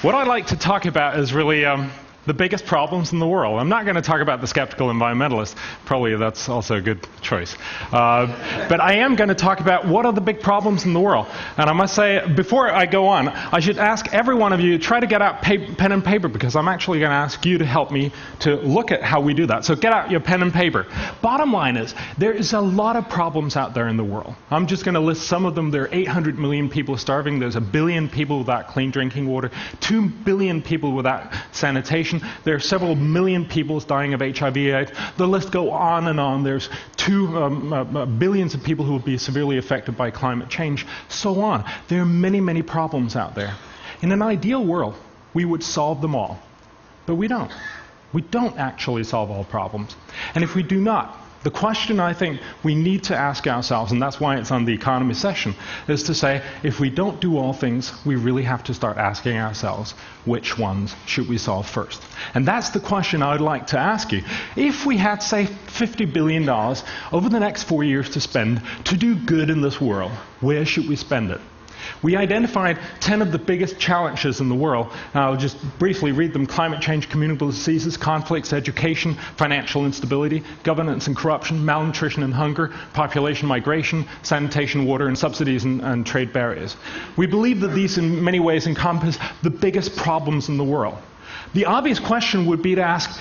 What I'd like to talk about is really the biggest problems in the world. I'm not going to talk about the skeptical environmentalist. Probably that's also a good choice. But I am going to talk about what are the big problems in the world. And I must say, before I go on, I should ask every one of you to try to get out pen and paper, because I'm actually going to ask you to help me to look at how we do that. So get out your pen and paper. Bottom line is, there is a lot of problems out there in the world. I'm just going to list some of them. There are 800 million people starving. There's 1 billion people without clean drinking water. 2 billion people without sanitation. There are several million people dying of HIV/AIDS. The list goes on and on. There's billions of people who will be severely affected by climate change, so on. There are many, many problems out there. In an ideal world, we would solve them all. But we don't. We don't actually solve all problems. And if we do not, the question I think we need to ask ourselves, and that's why it's on the economy session, is to say, if we don't do all things, we really have to start asking ourselves, which ones should we solve first? And that's the question I would like to ask you. If we had, say, $50 billion over the next 4 years to spend to do good in this world, where should we spend it? We identified 10 of the biggest challenges in the world. I'll just briefly read them: climate change, communicable diseases, conflicts, education, financial instability, governance and corruption, malnutrition and hunger, population migration, sanitation, water, and subsidies and trade barriers. We believe that these in many ways encompass the biggest problems in the world. The obvious question would be to ask,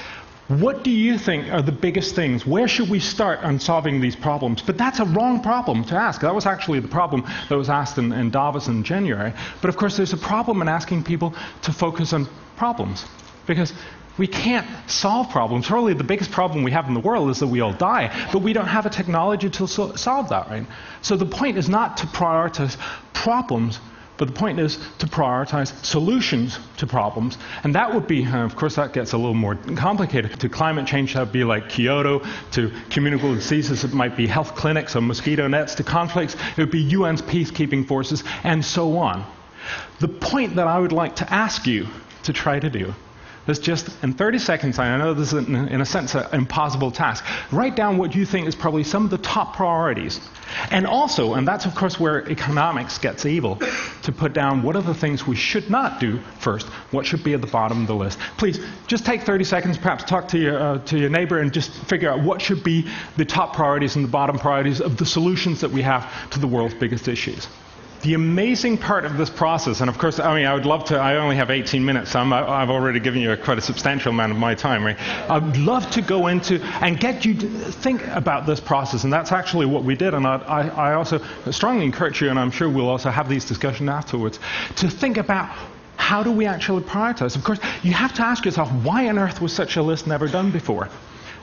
what do you think are the biggest things? Where should we start on solving these problems? But that's a wrong problem to ask. That was actually the problem that was asked in Davos in January. But of course, there's a problem in asking people to focus on problems, because we can't solve problems. Really, the biggest problem we have in the world is that we all die, but we don't have a technology to solve that, right? So the point is not to prioritize problems, but the point is to prioritize solutions to problems. And that would be, of course, that gets a little more complicated. To climate change, that would be like Kyoto. To communicable diseases, it might be health clinics or mosquito nets. To conflicts, it would be UN's peacekeeping forces, and so on. The point that I would like to ask you to try to do is just, in 30 seconds, I know this is, in a sense, an impossible task, write down what you think is probably some of the top priorities. And also, and that's of course where economics gets evil, to put down what are the things we should not do first, what should be at the bottom of the list. Please, just take 30 seconds, perhaps talk to your neighbor and just figure out what should be the top priorities and the bottom priorities of the solutions that we have to the world's biggest issues. The amazing part of this process, and of course, I mean, I would love to, I only have 18 minutes, so I've already given you quite a substantial amount of my time, right? I'd love to go into and get you to think about this process, and that's actually what we did, and I also strongly encourage you, and I'm sure we'll also have these discussions afterwards, to think about how do we actually prioritize. Of course, you have to ask yourself, why on earth was such a list never done before?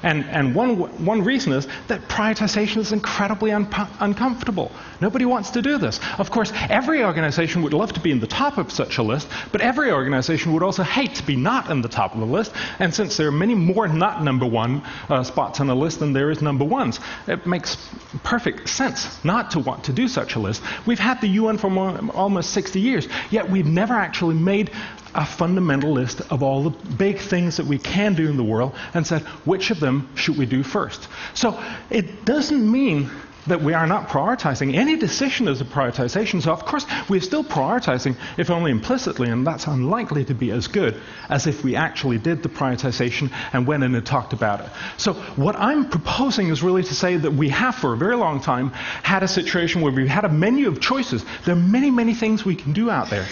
And one reason is that prioritization is incredibly uncomfortable. Nobody wants to do this. Of course, every organization would love to be in the top of such a list, but every organization would also hate to be not in the top of the list. And since there are many more not number one spots on a list than there is number ones, it makes perfect sense not to want to do such a list. We've had the UN for almost 60 years, yet we've never actually made a fundamental list of all the big things that we can do in the world and said, which of them should we do first? So it doesn't mean that we are not prioritizing. Any decision is a prioritization. So of course, we're still prioritizing, if only implicitly, and that's unlikely to be as good as if we actually did the prioritization and went in and talked about it. So what I'm proposing is really to say that we have, for a very long time, had a situation where we've had a menu of choices. There are many, many things we can do out there.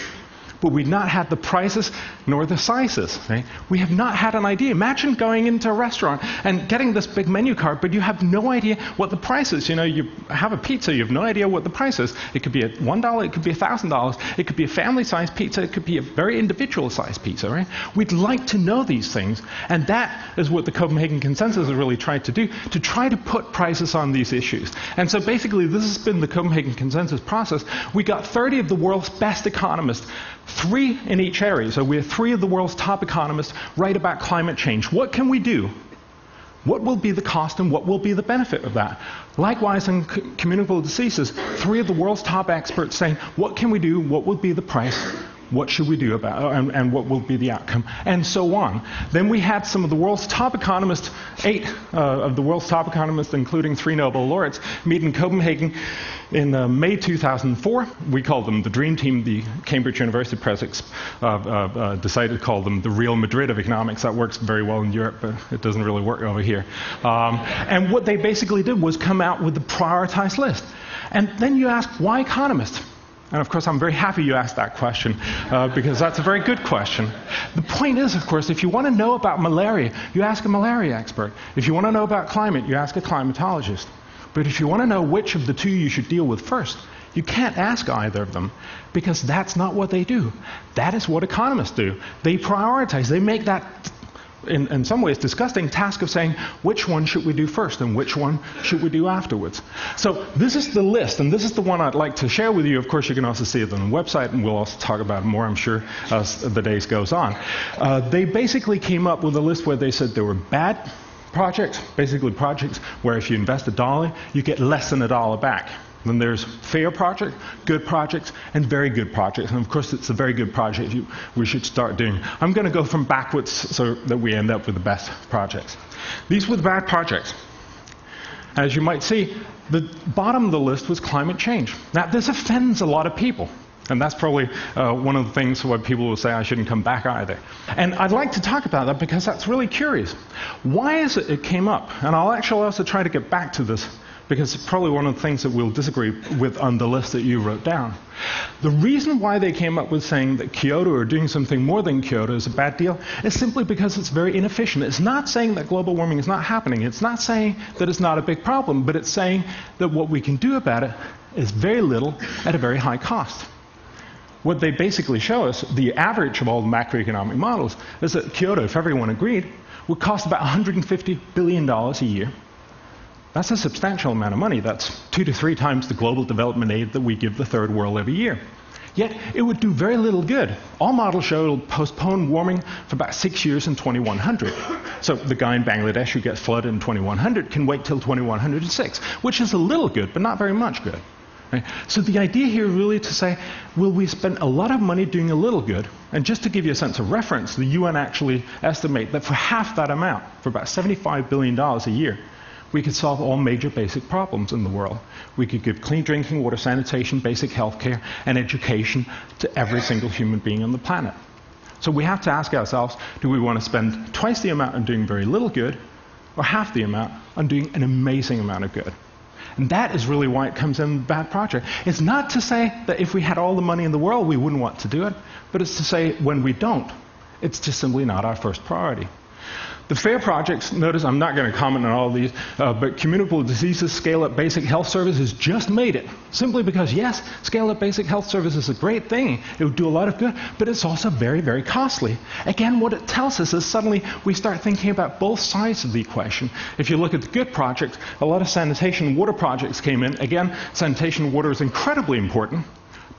But we've not had the prices nor the sizes. Right? We have not had an idea. Imagine going into a restaurant and getting this big menu card, but you have no idea what the price is. You know, you have a pizza, you have no idea what the price is. It could be $1, it could be $1,000, it could be a family-sized pizza, it could be a very individual-sized pizza. Right? We'd like to know these things, and that is what the Copenhagen Consensus has really tried to do, to try to put prices on these issues. And so basically, this has been the Copenhagen Consensus process. We got 30 of the world's best economists, 3 in each area. So we have 3 of the world's top economists write about climate change. What can we do? What will be the cost and what will be the benefit of that? Likewise, in communicable diseases, 3 of the world's top experts saying, what can we do? What will be the price? What should we do about it, and what will be the outcome, and so on. Then we had some of the world's top economists, 8 of the world's top economists, including 3 Nobel laureates, meet in Copenhagen in May 2004. We called them the Dream Team. The Cambridge University Press decided to call them the Real Madrid of economics. That works very well in Europe, but it doesn't really work over here. And what they basically did was come out with a prioritized list. And then you ask, why economists? And of course, I'm very happy you asked that question, because that's a very good question. The point is, of course, if you want to know about malaria, you ask a malaria expert. If you want to know about climate, you ask a climatologist. But if you want to know which of the 2 you should deal with first, you can't ask either of them, because that's not what they do. That is what economists do. They prioritize. They make that, in some ways, disgusting task of saying, which one should we do first and which one should we do afterwards? So this is the list, and this is the one I'd like to share with you. Of course, you can also see it on the website, and we'll also talk about it more, I'm sure, as the days goes on. They basically came up with a list where they said there were bad projects, basically projects where if you invest $1, you get less than $1 back. Then there's fair projects, good projects, and very good projects. And of course, it's a very good project we should start doing. I'm going to go from backwards so that we end up with the best projects. These were the bad projects. As you might see, the bottom of the list was climate change. Now, this offends a lot of people. And that's probably one of the things why people will say I shouldn't come back either. And I'd like to talk about that because that's really curious. Why is it came up? And I'll actually also try to get back to this, because it's probably one of the things that we'll disagree with on the list that you wrote down. The reason why they came up with saying that Kyoto or doing something more than Kyoto is a bad deal is simply because it's very inefficient. It's not saying that global warming is not happening. It's not saying that it's not a big problem, but it's saying that what we can do about it is very little at a very high cost. What they basically show us, the average of all the macroeconomic models, is that Kyoto, if everyone agreed, would cost about $150 billion a year. That's a substantial amount of money. That's 2 to 3 times the global development aid that we give the third world every year. Yet, it would do very little good. All models show it'll postpone warming for about 6 years in 2100. So the guy in Bangladesh who gets flooded in 2100 can wait till 2106, which is a little good, but not very much good. Right? So the idea here really to say, will we spend a lot of money doing a little good? And just to give you a sense of reference, the UN actually estimate that for half that amount, for about $75 billion a year, we could solve all major basic problems in the world. We could give clean drinking water, sanitation, basic health care, and education to every single human being on the planet. So we have to ask ourselves, do we want to spend twice the amount on doing very little good, or half the amount on doing an amazing amount of good? And that is really why it comes in bad project. It's not to say that if we had all the money in the world, we wouldn't want to do it, but it's to say when we don't, it's just simply not our first priority. The fair projects, notice I'm not going to comment on all of these, but communicable diseases, scale-up basic health services just made it. Simply because, yes, scale-up basic health service is a great thing. It would do a lot of good, but it's also very, very costly. Again, what it tells us is suddenly we start thinking about both sides of the equation. If you look at the good projects, a lot of sanitation and water projects came in. Again, sanitation and water is incredibly important,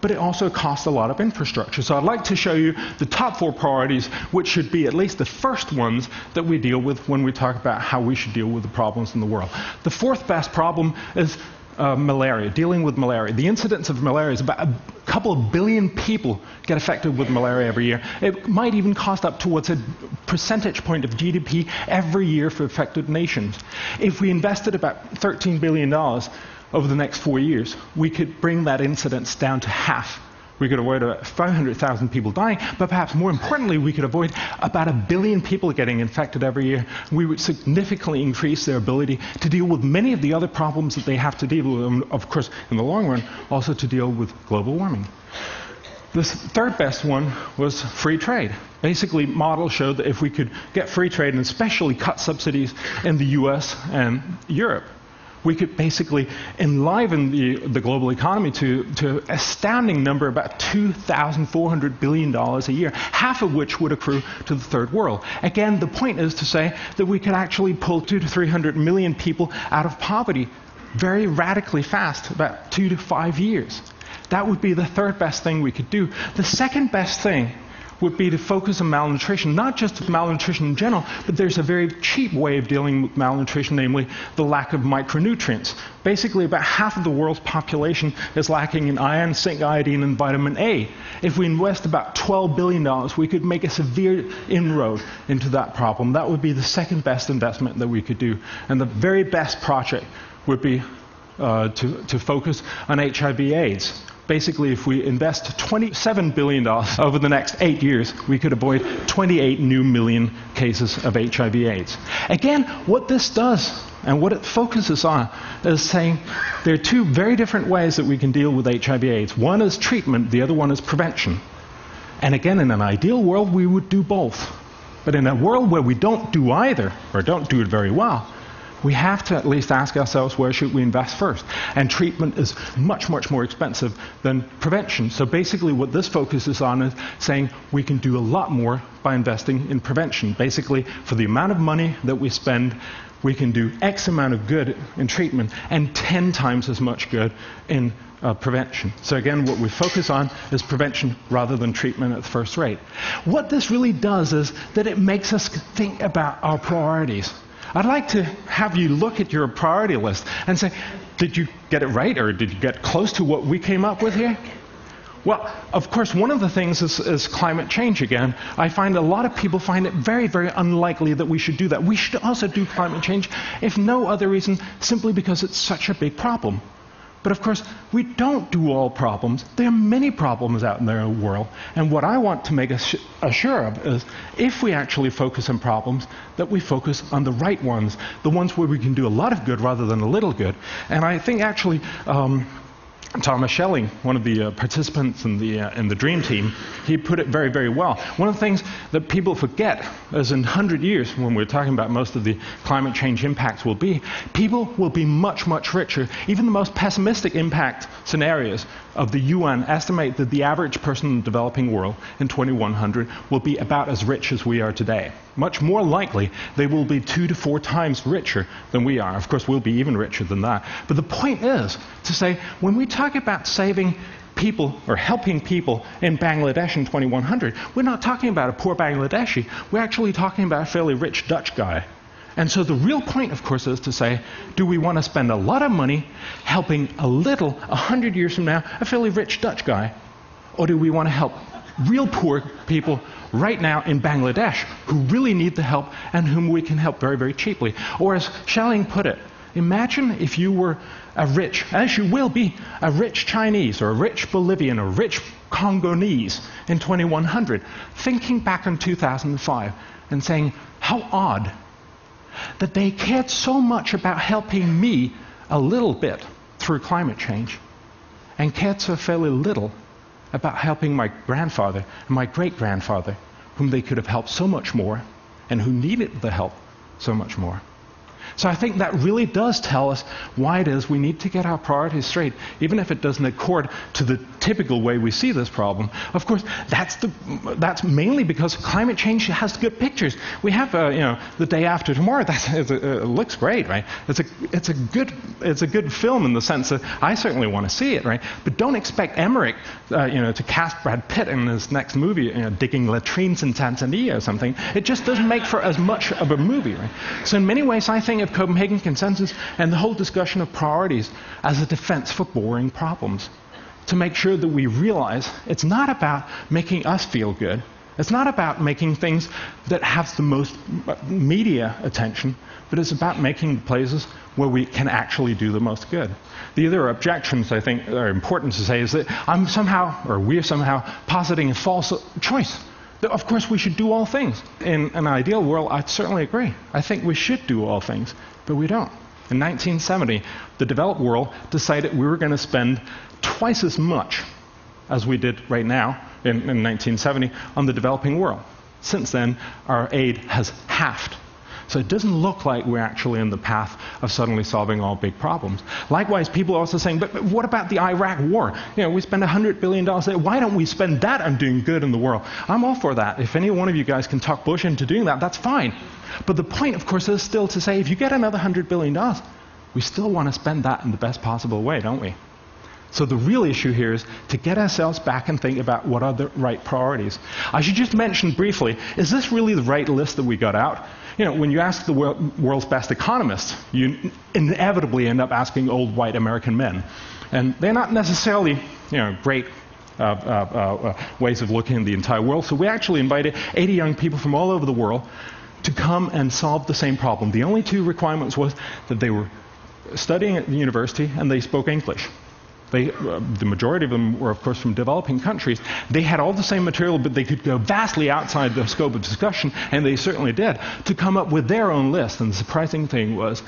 but it also costs a lot of infrastructure. So I'd like to show you the top 4 priorities, which should be at least the first ones that we deal with when we talk about how we should deal with the problems in the world. The 4th best problem is malaria, dealing with malaria. The incidence of malaria is about a couple of billion people get affected with malaria every year. It might even cost up towards a percentage point of GDP every year for affected nations. If we invested about $13 billion over the next 4 years, we could bring that incidence down to half. We could avoid about 500,000 people dying, but perhaps more importantly, we could avoid about 1 billion people getting infected every year. We would significantly increase their ability to deal with many of the other problems that they have to deal with, and of course, in the long run, also to deal with global warming. The 3rd best one was free trade. Basically, models showed that if we could get free trade and especially cut subsidies in the US and Europe, we could basically enliven the global economy to an astounding number, about $2,400 billion a year, half of which would accrue to the third world. Again, the point is to say that we could actually pull 200 to 300 million people out of poverty very radically fast, about 2 to 5 years. That would be the 3rd best thing we could do. The 2nd best thing would be to focus on malnutrition, not just malnutrition in general, but there's a very cheap way of dealing with malnutrition, namely the lack of micronutrients. Basically, about half of the world's population is lacking in iron, zinc, iodine, and vitamin A. If we invest about $12 billion, we could make a severe inroad into that problem. That would be the second best investment that we could do. And the very best project would be to focus on HIV/AIDS. Basically, if we invest $27 billion over the next 8 years, we could avoid 28 new million cases of HIV/AIDS. Again, what this does and what it focuses on is saying there are two very different ways that we can deal with HIV/AIDS. One is treatment, the other one is prevention. And again, in an ideal world, we would do both. But in a world where we don't do either, or don't do it very well, we have to at least ask ourselves, where should we invest first? And treatment is much, much more expensive than prevention. So basically what this focuses on is saying we can do a lot more by investing in prevention. Basically, for the amount of money that we spend, we can do X amount of good in treatment and 10 times as much good in prevention. So again, what we focus on is prevention rather than treatment at the first rate. What this really does is that it makes us think about our priorities. I'd like to have you look at your priority list and say, did you get it right, or did you get close to what we came up with here? Well, of course, one of the things is climate change again. I find a lot of people find it very, very unlikely that we should do that. We should also do climate change, if no other reason, simply because it's such a big problem. But of course, we don't do all problems. There are many problems out in the world. And what I want to make us sure of is, if we actually focus on problems, that we focus on the right ones, the ones where we can do a lot of good rather than a little good. And I think actually, Thomas Schelling, one of the participants in the DREAM team, he put it very, very well. One of the things that people forget is in 100 years, when we're talking about most of the climate change impacts will be, people will be much, much richer. Even the most pessimistic impact scenarios of the UN estimate that the average person in the developing world in 2100 will be about as rich as we are today. Much more likely, they will be 2 to 4 times richer than we are. Of course, we'll be even richer than that. But the point is to say, when we talk about saving people or helping people in Bangladesh in 2100, we're not talking about a poor Bangladeshi. We're actually talking about a fairly rich Dutch guy. And so the real point, of course, is to say, do we want to spend a lot of money helping a little, 100 years from now, a fairly rich Dutch guy? Or do we want to help real poor people right now in Bangladesh who really need the help and whom we can help very, very cheaply? Or as Schelling put it, imagine if you were a rich, as you will be, a rich Chinese or a rich Bolivian or a rich Congolese in 2100, thinking back in 2005 and saying, how odd that they cared so much about helping me a little bit through climate change and cared so fairly little about helping my grandfather and my great-grandfather, whom they could have helped so much more and who needed the help so much more. So I think that really does tell us why it is we need to get our priorities straight, even if it doesn't accord to the typical way we see this problem. Of course, that's mainly because climate change has good pictures. We have, the day after tomorrow. It looks great, right? It's a good film in the sense that I certainly want to see it, right? But don't expect Emmerich, to cast Brad Pitt in his next movie, digging latrines in Tanzania or something. It just doesn't make for as much of a movie, right? So in many ways, I think of Copenhagen Consensus and the whole discussion of priorities as a defense for boring problems, to make sure that we realize it's not about making us feel good. It's not about making things that have the most media attention, but it's about making places where we can actually do the most good. The other objections I think are important to say is that we're somehow positing a false choice. Of course, we should do all things. In an ideal world, I certainly agree. I think we should do all things, but we don't. In 1970, the developed world decided we were going to spend twice as much as we did right now in 1970 on the developing world. Since then, our aid has halved. So it doesn't look like we're actually in the path of suddenly solving all big problems. Likewise, people are also saying, but what about the Iraq war? We spend $100 billion there. Why don't we spend that on doing good in the world? I'm all for that. If any one of you guys can talk Bush into doing that, that's fine. But the point, of course, is still to say, if you get another $100 billion, we still want to spend that in the best possible way, don't we? So the real issue here is to get ourselves back and think about what are the right priorities. I should just mention briefly, is this really the right list that we got out? You know, when you ask the world's best economists, you inevitably end up asking old white American men. And they're not necessarily, you know, great ways of looking at the entire world. So we actually invited 80 young people from all over the world to come and solve the same problem. The only two requirements was that they were studying at the university and they spoke English. The majority of them were, of course, from developing countries. They had all the same material, but they could go vastly outside the scope of discussion, and they certainly did, to come up with their own list. And the surprising thing was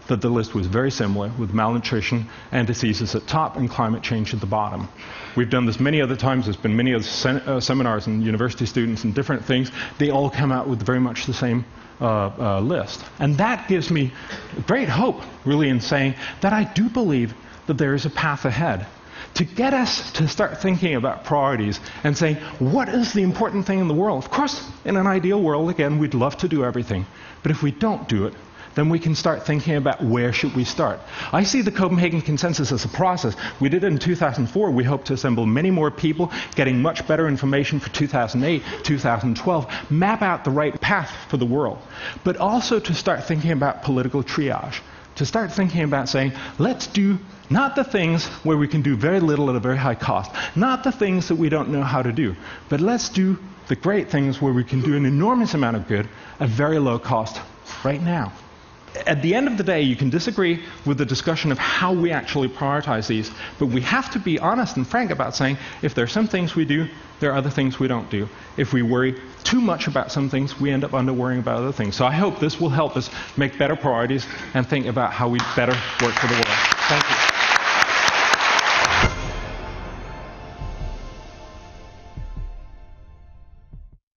that the list was very similar, with malnutrition and diseases at top and climate change at the bottom. We've done this many other times. There's been many other seminars and university students and different things. They all come out with very much the same list. And that gives me great hope, really, in saying that I do believe that there is a path ahead to get us to start thinking about priorities and saying, what is the important thing in the world? Of course, in an ideal world, again, we'd love to do everything. But if we don't do it, then we can start thinking about where should we start. I see the Copenhagen Consensus as a process. We did it in 2004. We hope to assemble many more people, getting much better information for 2008, 2012, map out the right path for the world. But also to start thinking about political triage. To start thinking about saying, let's do not the things where we can do very little at a very high cost, not the things that we don't know how to do, but let's do the great things where we can do an enormous amount of good at very low cost right now. At the end of the day, you can disagree with the discussion of how we actually prioritize these, but we have to be honest and frank about saying, if there are some things we do, there are other things we don't do. If we worry too much about some things, we end up under-worrying about other things. So I hope this will help us make better priorities and think about how we better work for the world. Thank you.